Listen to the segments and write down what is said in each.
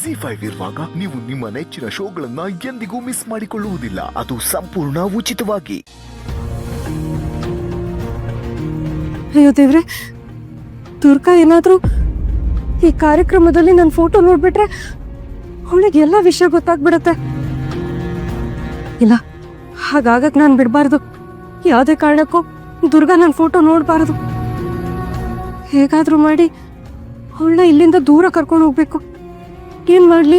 ZEE5 ಇರುವಾಗ ನೀವು ನಿಮ್ಮ ನೆಚ್ಚಿನ ಶೋಗಳನ್ನ ಎಂದಿಗೂ ಮಿಸ್ ಮಾಡಿಕೊಳ್ಳುವುದಿಲ್ಲ. ಅದು ಸಂಪೂರ್ಣ ಉಚಿತವಾಗಿ. ಅಯ್ಯೋ ದೇವ್ರೆ, ದುರ್ಗಾ ಏನಾದರೂ ಈ ಕಾರ್ಯಕ್ರಮದಲ್ಲಿ ನನ್ನ ಫೋಟೋ ನೋಡ್ಬಿಟ್ರೆ ಅವಳಿಗೆ ಎಲ್ಲ ವಿಷಯ ಗೊತ್ತಾಗ್ಬಿಡತ್ತೆ. ಇಲ್ಲ, ಹಾಗಾಗಕ್ಕೆ ನಾನು ಬಿಡಬಾರ್ದು. ಯಾವುದೇ ಕಾರಣಕ್ಕೂ ದುರ್ಗಾ ನನ್ನ ಫೋಟೋ ನೋಡಬಾರ್ದು. ಹೇಗಾದರೂ ಮಾಡಿ ಅವಳನ್ನ ಇಲ್ಲಿಂದ ದೂರ ಕರ್ಕೊಂಡು ಹೋಗ್ಬೇಕು. ಏನು ಮಾಡಲಿ?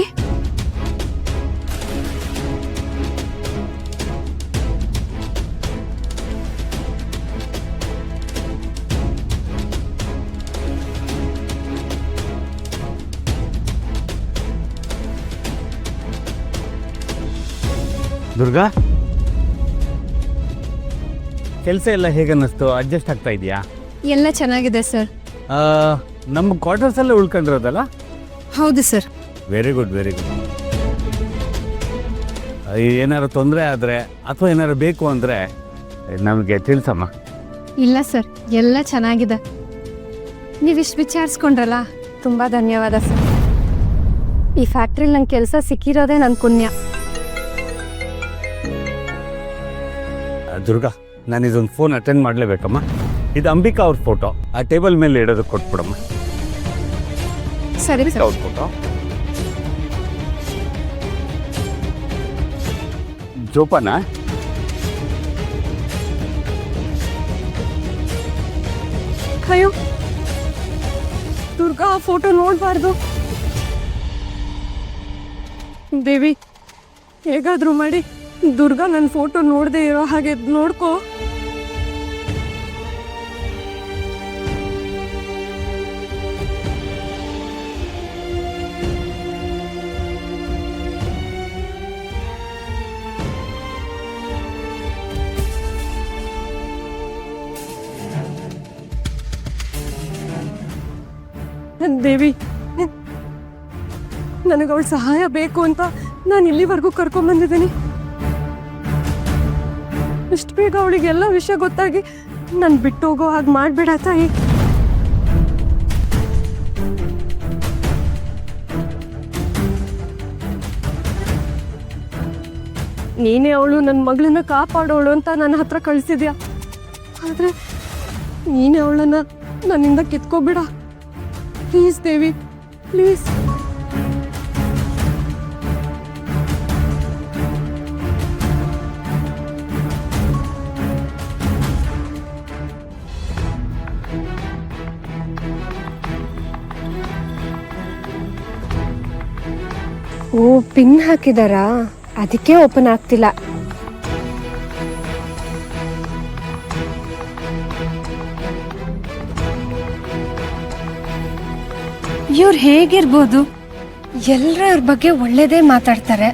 ದುರ್ಗಾ, ಕೆಲಸ ಎಲ್ಲ ಹೇಗನ್ನಿಸ್ತು? ಅಡ್ಜಸ್ಟ್ ಆಗ್ತಾ ಇದೆಯಾ? ಎಲ್ಲ ಚೆನ್ನಾಗಿದೆ ಸರ್. ನಮ್ಮ ಕ್ವಾರ್ಟರ್ಸಲ್ಲೇ ಉಳ್ಕೊಂಡಿರೋದಲ್ಲ? ಹೌದು sir. Very good, very good. ಏನಾರು ತೊಂದರೆ ಆದರೆ ಅಥವಾ ಏನಾರು ಬೇಕು ಅಂದರೆ ನಮಗೆ ತಿಳಿಸಮ್ಮ. ಇಲ್ಲ ಸರ್, ಎಲ್ಲ ಚೆನ್ನಾಗಿದೆ. ನೀವಿಷ್ಟು ವಿಚಾರಿಸ್ಕೊಂಡ್ರಲ್ಲ, ತುಂಬ ಧನ್ಯವಾದ ಸರ್. ಈ ಫ್ಯಾಕ್ಟ್ರಿಲಿ ನಂಗೆ ಕೆಲಸ ಸಿಕ್ಕಿರೋದೇ ನನ್ನ ಪುಣ್ಯ. ದುರ್ಗಾ, ನಾನು ಇದೊಂದು ಫೋನ್ ಅಟೆಂಡ್ ಮಾಡಲೇಬೇಕಮ್ಮ. ಇದು ಅಂಬಿಕಾ ಅವ್ರ ಫೋಟೋ ಆ ಟೇಬಲ್ ಮೇಲೆ ಇಡೋದಕ್ಕೆ ಕೊಟ್ಬಿಡಮ್ಮ. ಸರಿ ಸರ್. ಅವ್ರ ಫೋಟೋ ಜೋಪಾನ. ಅಯ್ಯೋ ದುರ್ಗಾ, ಆ ಫೋಟೋ ನೋಡಬಾರ್ದು. ದೇವಿ, ಹೇಗಾದರೂ ಮಾಡಿ ದುರ್ಗಾ ನನ್ನ ಫೋಟೋ ನೋಡದೆ ಇರೋ ಹಾಗೆ ನೋಡ್ಕೋ. ದೇವಿ, ನನಗೆ ಅವಳ ಸಹಾಯ ಬೇಕು ಅಂತ ನಾನು ಇಲ್ಲಿವರೆಗೂ ಕರ್ಕೊಂಡ್ಬಂದಿದ್ದೀನಿ. ಇಷ್ಟು ಬೇಗ ಅವಳಿಗೆಲ್ಲ ವಿಷಯ ಗೊತ್ತಾಗಿ ನಾನು ಬಿಟ್ಟೋಗೋ ಹಾಗೆ ಮಾಡಬೇಡ ತಾಯಿ. ನೀನೇ ಅವಳು ನನ್ನ ಮಗಳನ್ನ ಕಾಪಾಡೋಳು ಅಂತ ನನ್ನ ಹತ್ರ ಕಳಿಸಿದ್ಯಾ. ಆದರೆ ನೀನೇ ಅವಳನ್ನ ನನ್ನಿಂದ ಕಿತ್ಕೋಬೇಡ ಪ್ಲೀಸ್ ದೇವಿ, ಪ್ಲೀಸ್. ಓ, ಪಿನ್ ಹಾಕಿದಾರಾ? ಅದಕ್ಕೆ ಓಪನ್ ಆಗ್ತಿಲ್ಲ. ಇವ್ರು ಹೇಗಿರ್ಬೋದು? ಎಲ್ಲರ ಇವ್ರ ಬಗ್ಗೆ ಒಳ್ಳೇದೇ ಮಾತಾಡ್ತಾರೆ,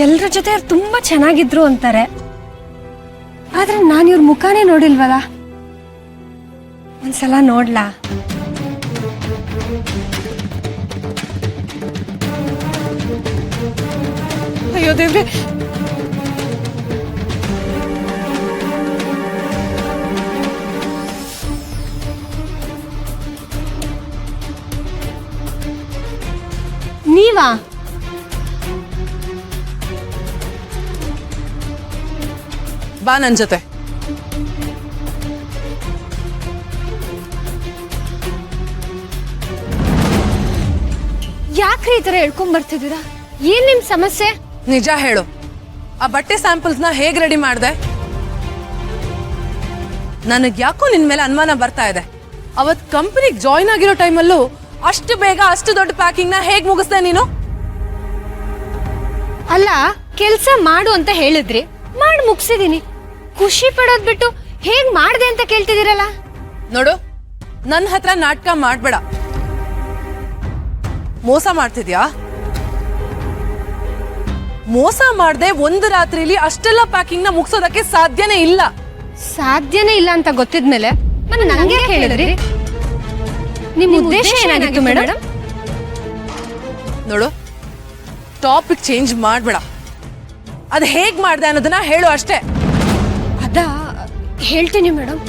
ಎಲ್ಲರ ಜೊತೆ ಅವ್ರು ತುಂಬಾ ಚೆನ್ನಾಗಿದ್ರು ಅಂತಾರೆ. ಆದ್ರೆ ನಾನು ಇವ್ರ ಮುಖಾನೇ ನೋಡಿಲ್ವಲ್ಲ. ಒಂದ್ಸಲ ನೋಡ್ಲಾ? ಅಯ್ಯೋ ದೇವ್ರೆ, ನೀವಾ? ಬಾ ನನ್ ಜೊತೆ. ಯಾಕ್ರಿ ಈ ತರ ಹೇಳ್ಕೊಂಡ್ ಬರ್ತಿದ್ದೀರಾ? ಏನ್ ನಿಮ್ ಸಮಸ್ಯೆ? ನಿಜ ಹೇಳು, ಆ ಬಟ್ಟೆ ಸ್ಯಾಂಪಲ್ಸ್ ನ ಹೇಗ್ ರೆಡಿ ಮಾಡ್ದೆ? ನನಗ್ ಯಾಕೋ ನಿನ್ ಮೇಲೆ ಅನುಮಾನ ಬರ್ತಾ ಇದೆ. ಅವತ್ ಕಂಪನಿಗೆ ಜಾಯಿನ್ ಆಗಿರೋ ಟೈಮಲ್ಲೂ ಅಷ್ಟು ಬೇಗ ಅಷ್ಟು ದೊಡ್ಡ ಪ್ಯಾಕಿಂಗ್ ನ ಹೇಗ್ ಮುಗಿಸ್ದೆ ನೀನು? ಅಲ್ಲ, ಕೆಲ್ಸ ಮಾಡು ಅಂತ ಹೇಳಿದ್ರಿ, ಮಾಡಿ ಮುಗಿಸಿದೀನಿ. ಖುಷಿ ಪಡೋದ್ ಬಿಟ್ಟು ಹೇಗ್ ಮಾಡ್ದೆ ಅಂತ ಕೇಳ್ತಿದ್ದೀರಲ್ಲ. ನೋಡು, ನನ್ನ ಹತ್ರ ನಾಟಕ ಮಾಡ್ಬೇಡ. ಮೋಸ ಮಾಡ್ತಿದ್ಯಾ? ಮೋಸ ಮಾಡ್ದೆ ಒಂದು ರಾತ್ರಿಲಿ ಅಷ್ಟೆಲ್ಲ ಪ್ಯಾಕಿಂಗ್ ನ ಮುಗಿಸೋದಕ್ಕೆ ಸಾಧ್ಯನೇ ಇಲ್ಲ. ಸಾಧ್ಯನೇ ಇಲ್ಲ ಅಂತ ಗೊತ್ತಿದ್ಮೇಲೆ ನನಗೆ ಹೇಳಿದ್ರಿ? ನಿಮ್ಮ ಉದ್ದೇಶ ಏನಾಗಿತ್ತು ಮೇಡಮ್? ನೋಡು, ಟಾಪಿಕ್ ಚೇಂಜ್ ಮಾಡ್ಬೇಡ. ಅದು ಹೇಗ್ ಮಾಡ್ದೆ ಅನ್ನೋದನ್ನ ಹೇಳು ಅಷ್ಟೇ. ಅದ ಹೇಳ್ತೀನಿ ಮೇಡಮ್.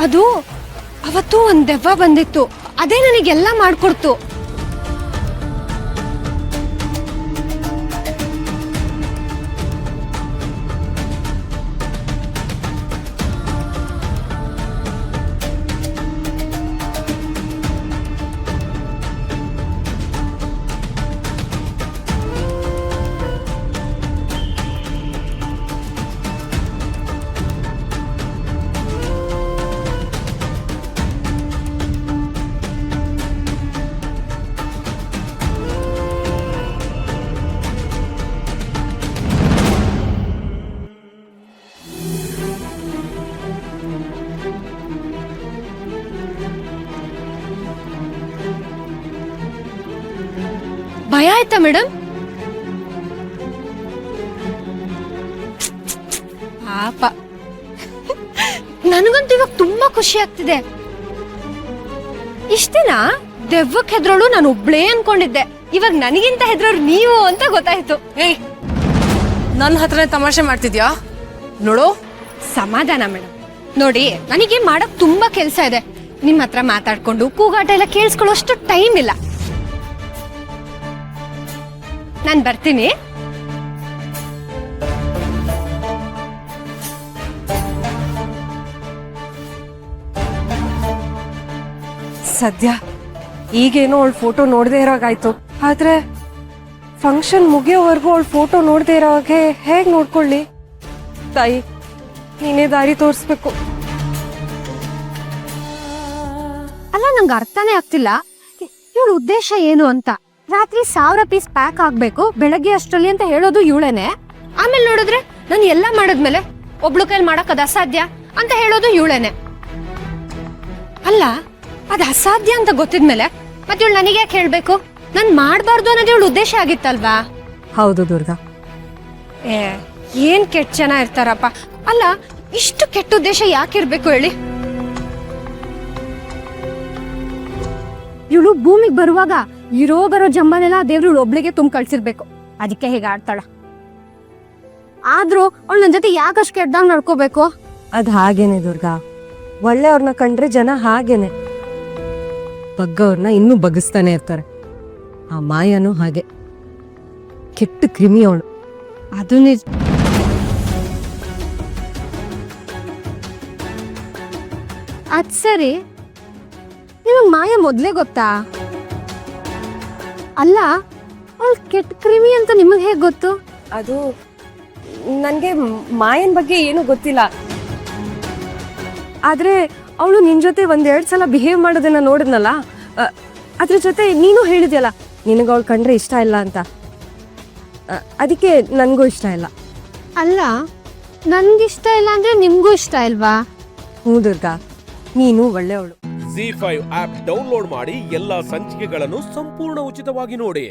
ಅದು ಅವತ್ತು ಒಂದು ದೆವ್ವ ಬಂದಿತ್ತು, ಅದೇ ನನಗೆಲ್ಲ ಮಾಡ್ಕೊಡ್ತು. ಭಯ ಆಯ್ತಾ ಮೇಡಮ್? ಪಾಪ ನನಗಂತೂ ಇವಾಗ ತುಂಬಾ ಖುಷಿ ಆಗ್ತಿದೆ. ಇಷ್ಟೇನಾ ದೆವ್ವಕ್ಕೆ ಹೆದ್ರೋಳು ನಾನು ಒಬ್ಳೇ ಅನ್ಕೊಂಡಿದ್ದೆ. ಇವಾಗ ನನಗಿಂತ ಹೆದ್ರೋರು ನೀವು ಅಂತ ಗೊತ್ತಾಯ್ತು. ಏಯ್, ನನ್ನ ಹತ್ರನೇ ತಮಾಷೆ ಮಾಡ್ತಿದ್ಯಾ? ನೋಡು, ಸಮಾಧಾನ ಮೇಡಮ್. ನೋಡಿ, ನನಗೆ ಮಾಡಕ್ ತುಂಬಾ ಕೆಲ್ಸ ಇದೆ. ನಿಮ್ ಹತ್ರ ಮಾತಾಡ್ಕೊಂಡು ಕೂಗಾಟ ಎಲ್ಲ ಕೇಳಿಸ್ಕೊಳ್ಳೋಷ್ಟು ಟೈಮ್ ಇಲ್ಲ. ನಾನ್ ಬರ್ತೀನಿ. ಸದ್ಯ ಈಗೇನೋ ಅವಳ ಫೋಟೋ ನೋಡದೆ ಇರೋಗಾಯ್ತು. ಆದ್ರೆ ಫಂಕ್ಷನ್ ಮುಗಿಯೋವರೆಗೂ ಅವಳ ಫೋಟೋ ನೋಡದೆ ಇರೋ ಹಾಗೆ ಹೇಗ್ ನೋಡ್ಕೊಳ್ಳಿ? ತಾಯಿ, ನೀನೇ ದಾರಿ ತೋರಿಸ್ಬೇಕು. ಅಲ್ಲ, ನಂಗೆ ಅರ್ಥನೇ ಆಗ್ತಿಲ್ಲ ಇವಳ ಉದ್ದೇಶ ಏನು ಅಂತ. ರಾತ್ರಿ 1000 ಪೀಸ್ ಪ್ಯಾಕ್ ಆಗ್ಬೇಕು ಬೆಳಗ್ಗೆ ಅಷ್ಟರಲ್ಲಿ ಅಂತ ಹೇಳೋದು ಇವಳೇನೆ. ಆಮೇಲೆ ನೋಡಿದ್ರೆ ನಾನು ಎಲ್ಲ ಮಾಡಿದ್ಮೇಲೆ ಒಬ್ಳು ಕೈಲಿ ಮಾಡಕ್ ಅದು ಅಸಾಧ್ಯ ಅಂತ ಹೇಳೋದು ಇವಳೇನೆ. ಅಲ್ಲ, ಅದು ಅಸಾಧ್ಯ ಅಂತ ಗೊತ್ತಿದ್ಮೇಲೆ ಮತ್ತೆ ಇವಳು ನನಗೆ ಯಾಕೆ ಹೇಳ್ಬೇಕು? ನಾನ್ ಮಾಡ್ಬಾರ್ದು ಅನ್ನೋದು ಇವಳು ಉದ್ದೇಶ ಆಗಿತ್ತಲ್ವಾ? ಹೌದು ದುರ್ಗಾ. ಏನ್ ಕೆಟ್ಟ ಜನ ಇರ್ತಾರಪ್ಪ. ಅಲ್ಲ, ಇಷ್ಟು ಕೆಟ್ಟ ಉದ್ದೇಶ ಯಾಕಿರ್ಬೇಕು ಹೇಳಿ? ಇವಳು ಭೂಮಿಗೆ ಬರುವಾಗ ಬರೋ ಜಂಬನೆಲ್ಲ ದೇವ್ರು ಇವಳು ಒಬ್ಳಿಗೆ ತುಂಬ ಕಳ್ಸಿರ್ಬೇಕು. ಅದಕ್ಕೆ ಹೇಗೆ ಆಡ್ತಾಳ. ಆದ್ರೂ ಅವಳು ನನ್ನ ಜೊತೆ ಯಾಕಷ್ಟು ಕೆಟ್ಟದಾಗ ನಡ್ಕೋಬೇಕು? ಅದ್ ಹಾಗೇನೆ ದುರ್ಗಾ. ಒಳ್ಳೆಯವ್ರನ್ನ ಕಂಡ್ರೆ ಜನ ಹಾಗೇನೆ, ಬಗ್ಗವ್ರನ್ನ ಇನ್ನೂ ಬಗ್ಗಿಸ್ತಾನೆ ಇರ್ತಾರೆ. ಆ ಮಾಯನೂ ಹಾಗೆ ಕೆಟ್ಟ ಕ್ರಿಮಿ ಅವಳು. ಅದು ನಿಜ. ಅದ್ ಸರಿ, ನಿಮಗೆ ಮಾಯ ಮೊದ್ಲೇ ಗೊತ್ತಾ? ಅಲ್ಲ, ಅವಳು ಕೆಟ್ಟ ಕ್ರಿಮಿ ಅಂತ ನಿಮಗೆ ಹೇಗೆ ಗೊತ್ತು? ಅದು ನನಗೆ ಮಾಯನ್ ಬಗ್ಗೆ ಏನೂ ಗೊತ್ತಿಲ್ಲ. ಆದ್ರೆ ಅವಳು ನಿನ್ ಜೊತೆ 1-2 ಸಲ ಬಿಹೇವ್ ಮಾಡೋದನ್ನ ನೋಡಿದ್ನಲ್ಲ, ಅದ್ರ ಜೊತೆ ನೀನು ಹೇಳಿದ್ಯಲ್ಲ ನಿನಗೆ ಅವಳು ಕಂಡ್ರೆ ಇಷ್ಟ ಇಲ್ಲ ಅಂತ. ಅದಕ್ಕೆ ನನಗೂ ಇಷ್ಟ ಇಲ್ಲ. ಅಲ್ಲ, ನನ್ಗಿಷ್ಟ ಇಲ್ಲ ಅಂದ್ರೆ ನಿಮ್ಗೂ ಇಷ್ಟ ಇಲ್ವಾ? ಹ್ಞೂ ದುರ್ಗಾ, ನೀನು ಒಳ್ಳೆಯವಳು. ZEE5 ಆಪ್ ಡೌನ್ಲೋಡ್ ಮಾಡಿ ಎಲ್ಲಾ ಸಂಚಿಕೆಗಳನ್ನು ಸಂಪೂರ್ಣ ಉಚಿತವಾಗಿ ನೋಡಿ.